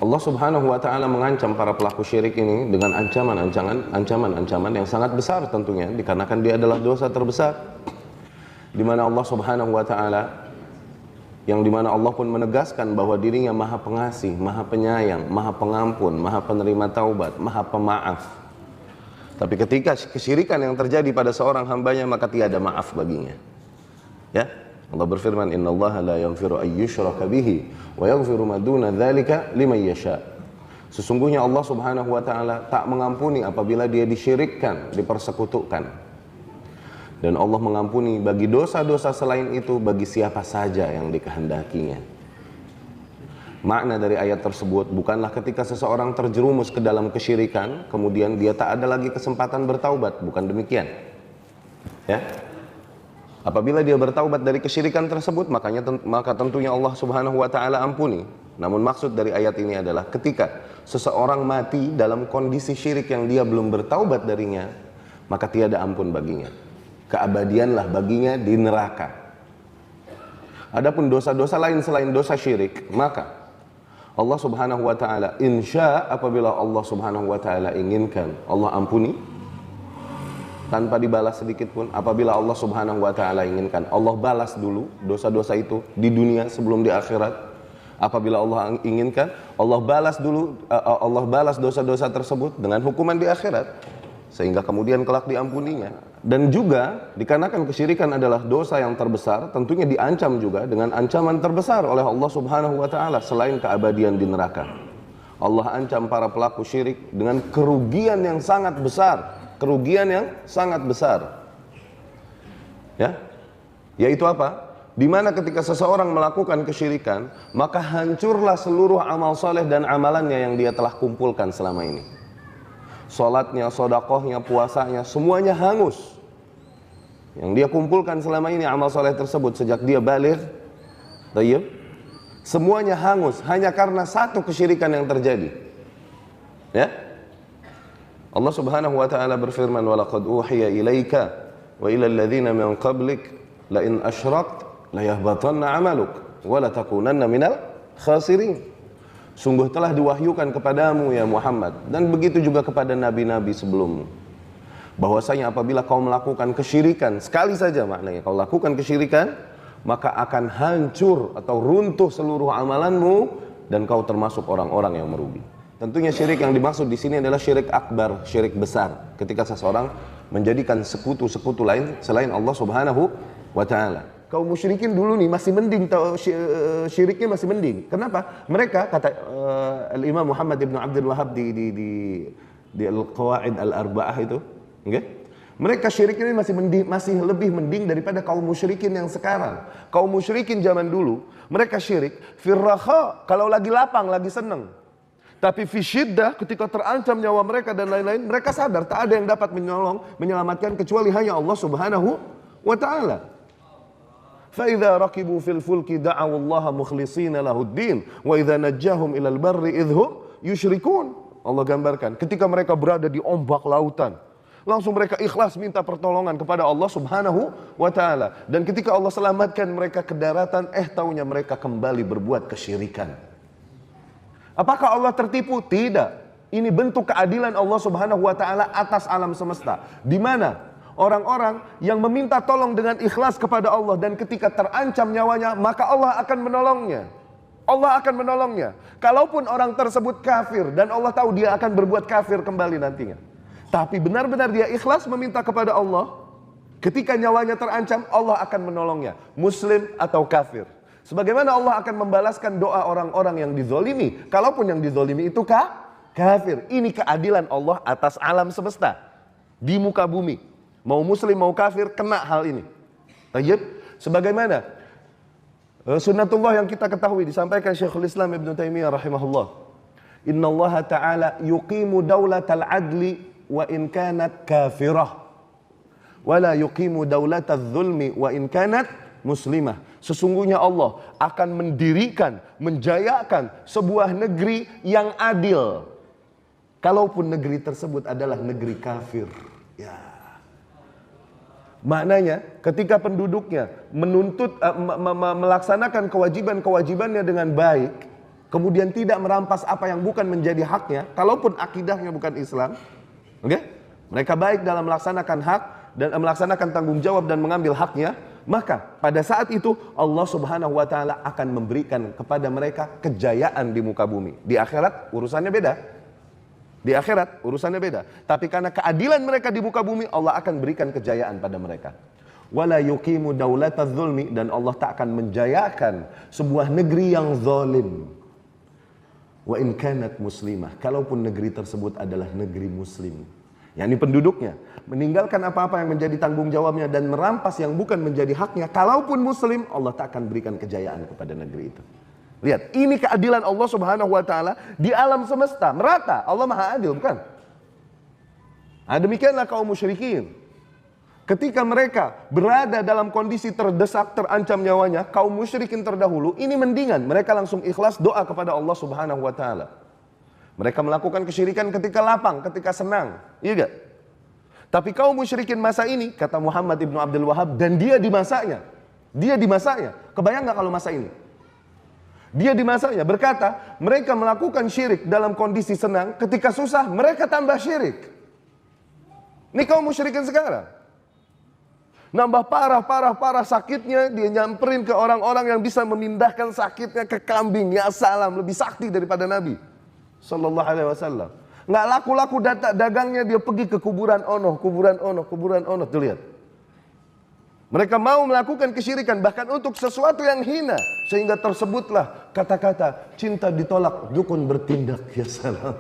Allah Subhanahu wa taala mengancam para pelaku syirik ini dengan ancaman-ancaman yang sangat besar tentunya, dikarenakan dia adalah dosa terbesar, di mana Allah Subhanahu wa taala, yang dimana Allah pun menegaskan bahwa dirinya maha pengasih, maha penyayang, maha pengampun, maha penerima taubat, maha pemaaf. Tapi ketika kesyirikan yang terjadi pada seorang hambanya, maka tiada maaf baginya. Ya, Allah berfirman, innallaha la yaghfiru ay yushraka bihi wa yaghfiru ma duna dzalika liman yasha. Sesungguhnya Allah Subhanahu wa taala tak mengampuni apabila dia disyirikkan, dipersekutukan. Dan Allah mengampuni bagi dosa-dosa selain itu bagi siapa saja yang dikehendakinya. Makna dari ayat tersebut bukanlah ketika seseorang terjerumus ke dalam kesyirikan kemudian dia tak ada lagi kesempatan bertaubat, bukan demikian. Ya. Apabila dia bertaubat dari kesyirikan tersebut, maka tentunya Allah Subhanahu wa taala ampuni. Namun maksud dari ayat ini adalah ketika seseorang mati dalam kondisi syirik yang dia belum bertaubat darinya, maka tiada ampun baginya. Keabadianlah baginya di neraka. Adapun dosa-dosa lain selain dosa syirik, maka Allah Subhanahu wa taala insya apabila Allah Subhanahu wa taala inginkan, Allah ampuni tanpa dibalas sedikit pun. Apabila Allah Subhanahu wa taala inginkan, Allah balas dulu dosa-dosa itu di dunia sebelum di akhirat. Apabila Allah inginkan, Allah balas dosa-dosa tersebut dengan hukuman di akhirat, sehingga kemudian kelak diampuninya. Dan juga dikarenakan kesyirikan adalah dosa yang terbesar, tentunya diancam juga dengan ancaman terbesar oleh Allah Subhanahu wa taala selain keabadian di neraka. Allah ancam para pelaku syirik dengan kerugian yang sangat besar. Kerugian yang sangat besar. Ya. Yaitu apa? Di mana ketika seseorang melakukan kesyirikan, maka hancurlah seluruh amal soleh dan amalannya yang dia telah kumpulkan selama ini. Salatnya, sedekahnya, puasanya, semuanya hangus. Yang dia kumpulkan selama ini amal soleh tersebut sejak dia baligh, tayyib, semuanya hangus hanya karena satu kesyirikan yang terjadi. Ya. Allah Subhanahu wa taala berfirman, "Wa laqad uhiya ilaika wa ila alladziina min qablik la in asyraqta la yahbatanna 'amaluk wa la takunanna minal khasirin." Sungguh telah diwahyukan kepadamu ya Muhammad, dan begitu juga kepada nabi-nabi sebelummu, bahwasanya apabila kau melakukan kesyirikan sekali saja, maknanya kau lakukan kesyirikan, maka akan hancur atau runtuh seluruh amalanmu dan kau termasuk orang-orang yang merugi. Tentunya syirik yang dimaksud di sini adalah syirik akbar, syirik besar, ketika seseorang menjadikan sekutu-sekutu lain selain Allah Subhanahu wa taala. Kaum musyrikin dulu nih masih mending, syiriknya masih mending. Kenapa? Mereka kata Al-Imam Muhammad ibn Abdul Wahhab di Al-Qawaid Al-Arba'ah itu, okay? Mereka syirik ini masih lebih mending daripada kaum musyrikin yang sekarang. Kaum musyrikin zaman dulu, mereka syirik firraha, kalau lagi lapang, lagi seneng. Tapi fi syiddah, ketika terancam nyawa mereka dan lain-lain, mereka sadar tak ada yang dapat menyelamatkan kecuali hanya Allah Subhanahu wa taala. Fa idza raqibu fil fulki da'aw Allah mukhlishina lahuddin wa idza najjahum ilal barri idhum yusyrikun. Allah gambarkan ketika mereka berada di ombak lautan, langsung mereka ikhlas minta pertolongan kepada Allah Subhanahu wa taala. Dan ketika Allah selamatkan mereka ke daratan, taunya mereka kembali berbuat kesyirikan. Apakah Allah tertipu? Tidak. Ini bentuk keadilan Allah Subhanahu wa taala atas alam semesta, di mana orang-orang yang meminta tolong dengan ikhlas kepada Allah dan ketika terancam nyawanya, maka Allah akan menolongnya. Allah akan menolongnya. Kalaupun orang tersebut kafir dan Allah tahu dia akan berbuat kafir kembali nantinya, tapi benar-benar dia ikhlas meminta kepada Allah, ketika nyawanya terancam, Allah akan menolongnya, muslim atau kafir. Sebagaimana Allah akan membalaskan doa orang-orang yang dizolimi, kalaupun yang dizolimi itu kafir. Ini keadilan Allah atas alam semesta di muka bumi. Mau muslim mau kafir kena hal ini. Tayyib. Sebagaimana sunnatullah yang kita ketahui disampaikan Syekhul Islam Ibn Taimiyah rahimahullah. Innallaha ta'ala yuqimu daulatal adli wa in kanat kafirah wa la yuqimu daulatal zulmi wa in kanat muslimah. Sesungguhnya Allah akan mendirikan, menjayakan sebuah negeri yang adil, kalaupun negeri tersebut adalah negeri kafir. Ya. Maknanya ketika penduduknya menuntut melaksanakan kewajiban-kewajibannya dengan baik, kemudian tidak merampas apa yang bukan menjadi haknya, kalaupun akidahnya bukan Islam, oke? Mereka baik dalam melaksanakan hak dan melaksanakan tanggung jawab dan mengambil haknya, maka pada saat itu Allah Subhanahu wa taala akan memberikan kepada mereka kejayaan di muka bumi. Di akhirat urusannya beda. Di akhirat urusannya beda. Tapi karena keadilan mereka di muka bumi, Allah akan berikan kejayaan pada mereka. Wala yuqimu daulatadz zulmi, dan Allah tak akan menjayakan sebuah negeri yang zalim. Wa in kanat muslimah, kalaupun negeri tersebut adalah negeri muslim, yakni penduduknya meninggalkan apa-apa yang menjadi tanggung jawabnya dan merampas yang bukan menjadi haknya, kalaupun muslim, Allah tak akan berikan kejayaan kepada negeri itu. Lihat, ini keadilan Allah Subhanahu wa taala di alam semesta, merata. Allah Maha Adil, bukan? Demikianlah kaum musyrikin. Ketika mereka berada dalam kondisi terdesak, terancam nyawanya, kaum musyrikin terdahulu, ini mendingan mereka langsung ikhlas doa kepada Allah Subhanahu wa taala. Mereka melakukan kesyirikan ketika lapang, ketika senang, iya gak? Tapi kaum musyrikin masa ini, kata Muhammad ibnu Abdul Wahab, dan dia di masanya, kebayang gak kalau masa ini? Dia di masanya berkata, mereka melakukan syirik dalam kondisi senang, ketika susah mereka tambah syirik. Ini kaum musyrikin sekarang. Nambah parah sakitnya, dia nyamperin ke orang-orang yang bisa memindahkan sakitnya ke kambing. Ya salam, lebih sakti daripada Nabi Sallallahu Alaihi Wasallam. Nggak laku-laku dagangnya, dia pergi ke kuburan ono. Tuh lihat. Mereka mau melakukan kesyirikan bahkan untuk sesuatu yang hina, sehingga tersebutlah kata-kata cinta ditolak, dukun bertindak. Ya salam.